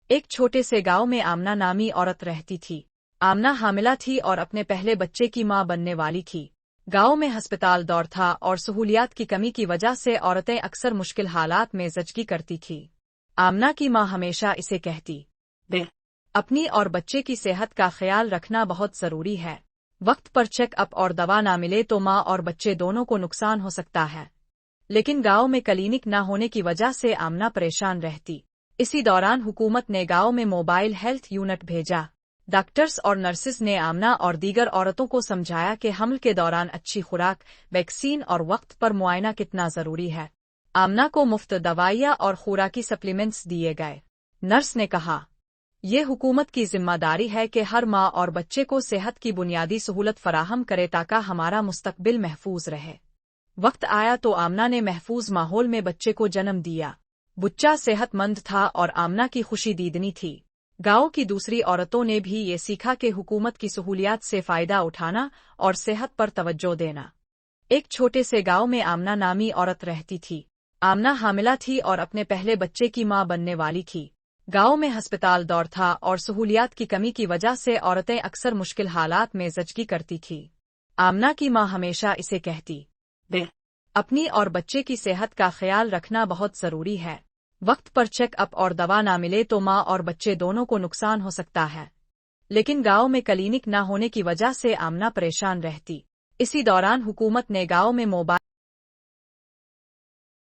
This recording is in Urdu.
ایک چھوٹے سے گاؤں میں آمنہ نامی عورت رہتی تھی۔ آمنہ حاملہ تھی اور اپنے پہلے بچے کی ماں بننے والی تھی۔ گاؤں میں ہسپتال دور تھا اور سہولیات کی کمی کی وجہ سے عورتیں اکثر مشکل حالات میں زچگی کرتی تھی۔ آمنہ کی ماں ہمیشہ اسے کہتی، اپنی اور بچے کی صحت کا خیال رکھنا بہت ضروری ہے۔ وقت پر چیک اپ اور دوا نہ ملے تو ماں اور بچے دونوں کو نقصان ہو سکتا ہے۔ لیکن گاؤں میں کلینک نہ ہونے کی وجہ سے آمنہ پریشان رہتی۔ اسی دوران حکومت نے گاؤں میں موبائل ہیلتھ یونٹ بھیجا۔ ڈاکٹرز اور نرسز نے آمنہ اور دیگر عورتوں کو سمجھایا کہ حمل کے دوران اچھی خوراک، ویکسین اور وقت پر معائنہ کتنا ضروری ہے۔ آمنہ کو مفت دوائیاں اور خوراکی سپلیمنٹس دیے گئے۔ نرس نے کہا، یہ حکومت کی ذمہ داری ہے کہ ہر ماں اور بچے کو صحت کی بنیادی سہولت فراہم کرے تاکہ ہمارا مستقبل محفوظ رہے۔ وقت آیا تو آمنہ نے محفوظ ماحول میں بچے کو جنم دیا۔ بچہ صحت مند تھا اور آمنہ کی خوشی دیدنی تھی۔ گاؤں کی دوسری عورتوں نے بھی یہ سیکھا کہ حکومت کی سہولیات سے فائدہ اٹھانا اور صحت پر توجہ دینا۔ ایک چھوٹے سے گاؤں میں آمنہ نامی عورت رہتی تھی۔ آمنہ حاملہ تھی اور اپنے پہلے بچے کی ماں بننے والی تھی۔ گاؤں میں ہسپتال دور تھا اور سہولیات کی کمی کی وجہ سے عورتیں اکثر مشکل حالات میں زچگی کرتی تھی۔ آمنہ کی ماں ہمیشہ اسے کہتی، اپنی اور بچے کی صحت کا خیال رکھنا بہت ضروری ہے۔ وقت پر چیک اپ اور دوا نہ ملے تو ماں اور بچے دونوں کو نقصان ہو سکتا ہے۔ لیکن گاؤں میں کلینک نہ ہونے کی وجہ سے آمنہ پریشان رہتی۔ اسی دوران حکومت نے گاؤں میں موبائل